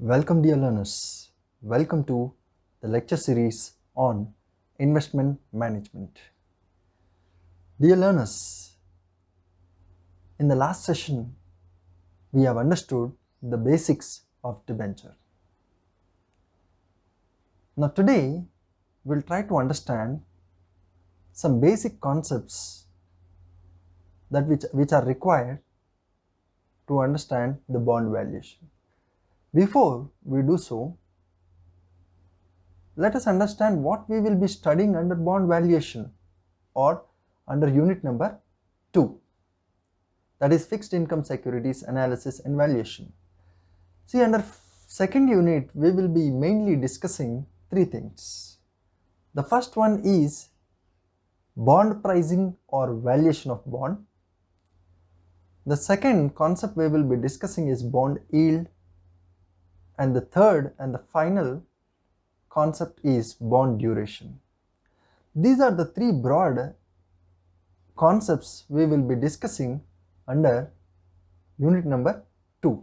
Welcome, dear learners. Welcome to the lecture series on investment management. Dear learners, in the last session, we have understood the basics of debenture. Now, today, we'll try to understand some basic concepts which are required to understand the bond valuation. Before we do so, let us understand what we will be studying under bond valuation or under unit number 2, that is fixed income securities analysis and valuation. See, under second unit we will be mainly discussing three things. The first one is bond pricing or valuation of bond. The second concept we will be discussing is bond yield, and the third and the final concept is bond duration. These are the three broad concepts we will be discussing under unit number 2.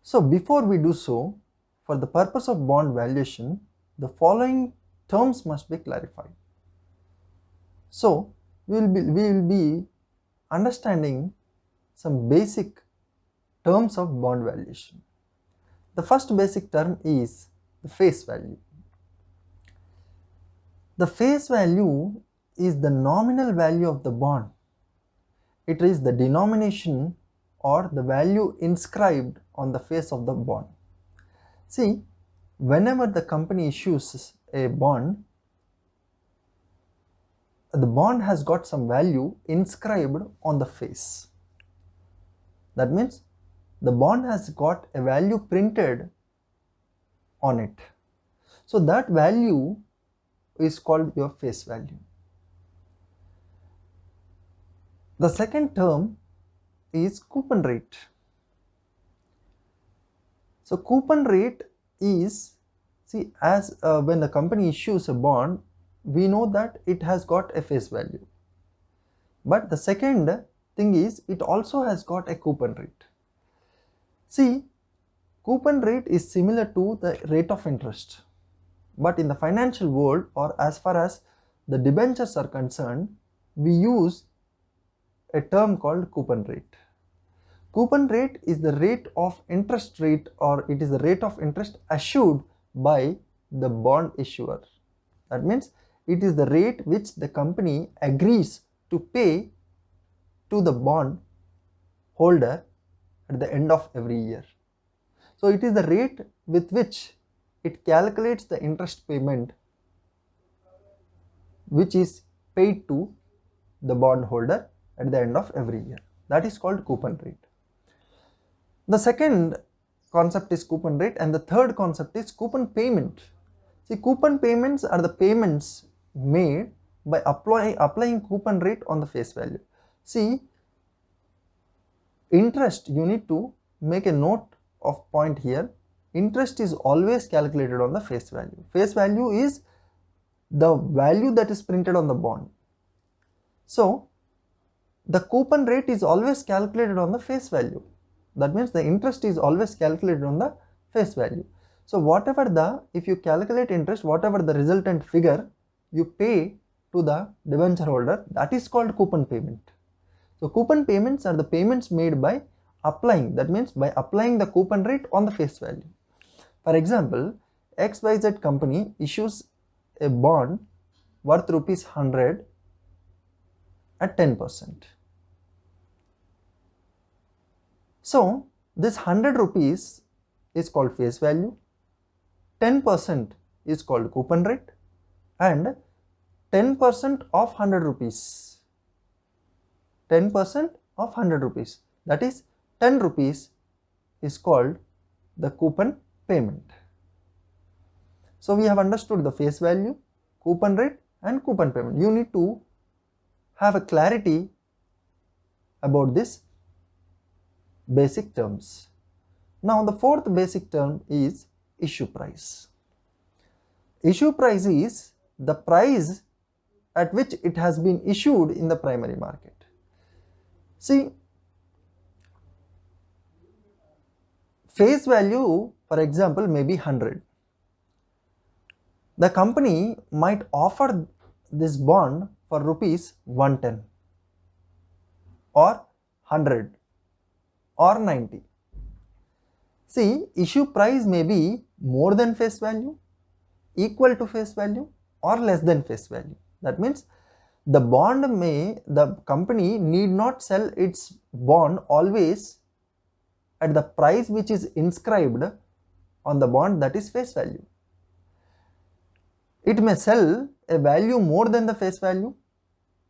So before we do so, for the purpose of bond valuation, the following terms must be clarified. So we will be understanding some basic terms of bond valuation. The first basic term is the face value. The face value is the nominal value of the bond. It is the denomination or the value inscribed on the face of the bond. See, whenever the company issues a bond, the bond has got some value inscribed on the face. That means the bond has got a value printed on it. So that value is called your face value. The second term is coupon rate. So coupon rate is, see, as when the company issues a bond, we know that it has got a face value. But the second thing is it also has got a coupon rate. See, coupon rate is similar to the rate of interest. But in the financial world, or as far as the debentures are concerned, we use a term called coupon rate. Coupon rate is the rate of interest rate, or it is the rate of interest assured by the bond issuer. That means it is the rate which the company agrees to pay to the bond holder at the end of every year. So it is the rate with which it calculates the interest payment which is paid to the bond holder at the end of every year. That is called coupon rate. The second concept is coupon rate, and the third concept is coupon payment. See, coupon payments are the payments made by applying coupon rate on the face value. See, interest, you need to make a note of point here. Interest is always calculated on the face value. Face value is the value that is printed on the bond. So the coupon rate is always calculated on the face value. That means the interest is always calculated on the face value. So if you calculate interest, whatever the resultant figure you pay to the debenture holder, that is called coupon payment. So coupon payments are the payments made by applying, that means by applying the coupon rate on the face value. For example, XYZ company issues a bond worth rupees 100 at 10%. So this 100 rupees is called face value, 10% is called coupon rate, and 10% of 100 rupees, 10% of 100 rupees, that is 10 rupees is called the coupon payment. So we have understood the face value, coupon rate and coupon payment. You need to have a clarity about this basic terms. Now the fourth basic term is issue price. Issue price is the price at which it has been issued in the primary market. See, face value, for example, may be 100. The company might offer this bond for rupees 110 or 100 or 90. See, issue price may be more than face value, equal to face value, or less than face value. That means the company need not sell its bond always at the price which is inscribed on the bond, that is face value. It may sell a value more than the face value,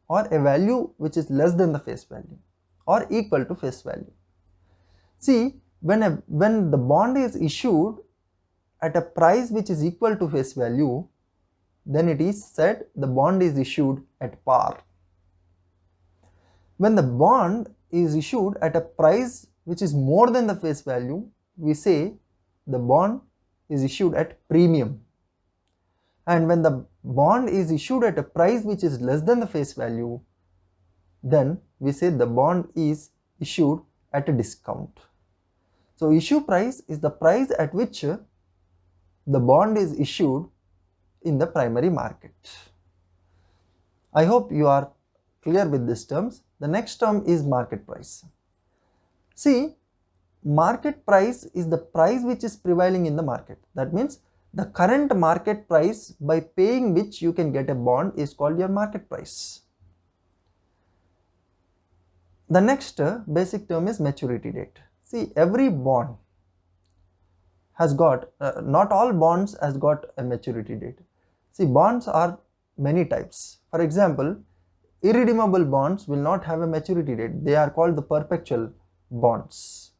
or a value which is less than the face value, or equal to face value. See, when the bond is issued at a price which is equal to face value, then it is said the bond is issued at par. When the bond is issued at a price which is more than the face value, we say the bond is issued at premium. And when the bond is issued at a price which is less than the face value, then we say the bond is issued at a discount. So issue price is the price at which the bond is issued in the primary market. I hope you are clear with these terms. The next term is market price. See, market price is the price which is prevailing in the market. That means the current market price by paying which you can get a bond is called your market price. The next basic term is maturity date. See, every bond has got, not all bonds has got a maturity date. See, bonds are many types. For example, irredeemable bonds will not have a maturity date. They are called the perpetual bonds.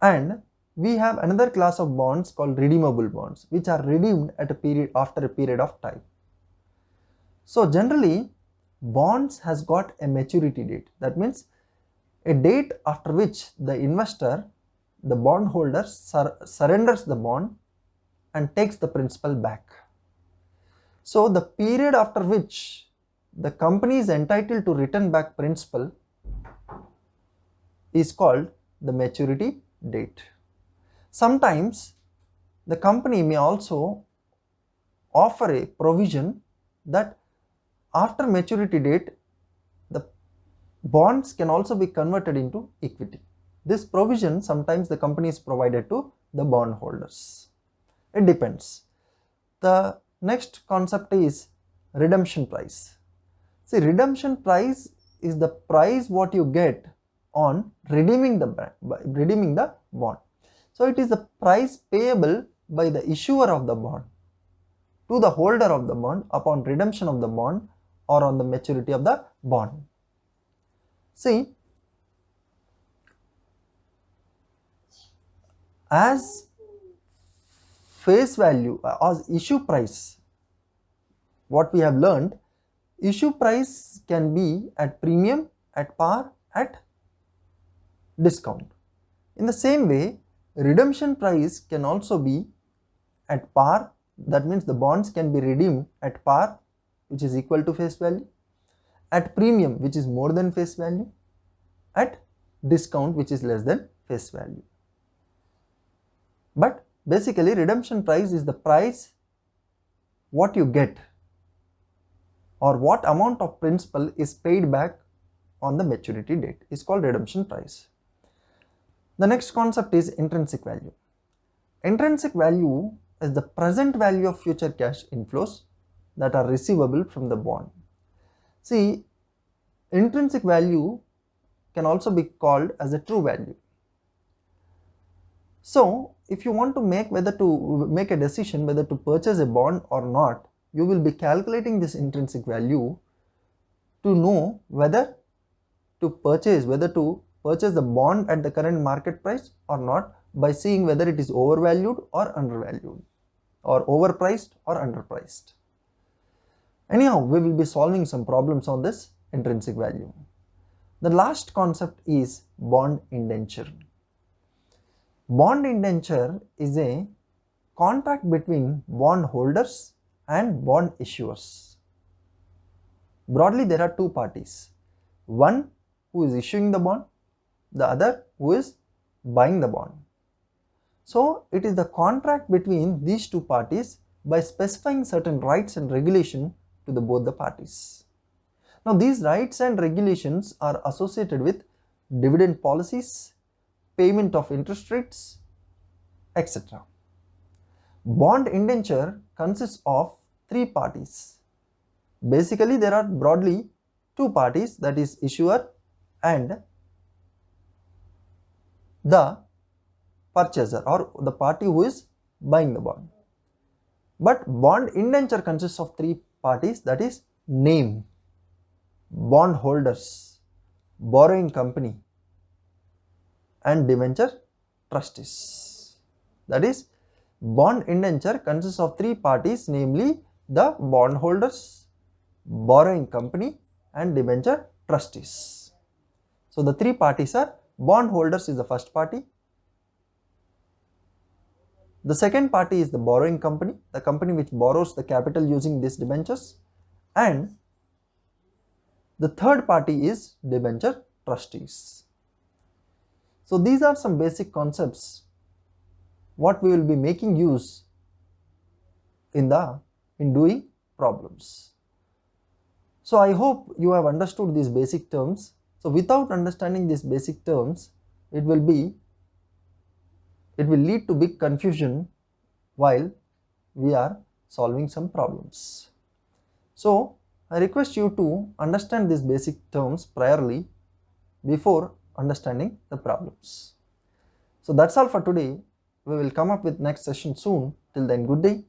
And we have another class of bonds called redeemable bonds, which are redeemed at a period after a period of time. So generally, bonds has got a maturity date. That means a date after which the investor, the bondholder, surrenders the bond and takes the principal back. So the period after which the company is entitled to return back principal is called the maturity date. Sometimes the company may also offer a provision that after maturity date, the bonds can also be converted into equity. This provision sometimes the company is provided to the bondholders. It depends. The next concept is redemption price. See, redemption price is the price what you get on redeeming the bond. So it is the price payable by the issuer of the bond to the holder of the bond upon redemption of the bond or on the maturity of the bond. See, as face value, as issue price, what we have learned, issue price can be at premium, at par, at discount. In the same way, redemption price can also be at par. That means the bonds can be redeemed at par, which is equal to face value, at premium, which is more than face value, at discount, which is less than face value. But basically, redemption price is the price what you get or what amount of principal is paid back on the maturity date is called redemption price. The next concept is intrinsic value. Intrinsic value is the present value of future cash inflows that are receivable from the bond. See, intrinsic value can also be called as a true value. So, if you want to make a decision whether to purchase a bond or not, you will be calculating this intrinsic value to know whether to purchase the bond at the current market price or not, by seeing whether it is overvalued or undervalued, or overpriced or underpriced. Anyhow, we will be solving some problems on this intrinsic value. The last concept is bond indenture. Bond indenture is a contract between bond holders and bond issuers. Broadly, there are two parties. One who is issuing the bond, the other who is buying the bond. So it is the contract between these two parties by specifying certain rights and regulation to both the parties. Now these rights and regulations are associated with dividend policies, payment of interest rates, etc. Bond indenture consists of three parties. Basically there are broadly two parties, that is issuer and the purchaser or the party who is buying the bond. But bond indenture consists of three parties, that is name, bond holders, borrowing company and debenture trustees. That is, bond indenture consists of three parties, namely the bond holders, borrowing company and debenture trustees. So the three parties are: bond holders is the first party, the second party is the borrowing company, the company which borrows the capital using these debentures, and the third party is debenture trustees. So these are some basic concepts what we will be making use in doing problems. So I hope you have understood these basic terms. So without understanding these basic terms, it will lead to big confusion while we are solving some problems. So I request you to understand these basic terms priorly before understanding the problems. So that's all for today. We will come up with next session soon. Till then, good day.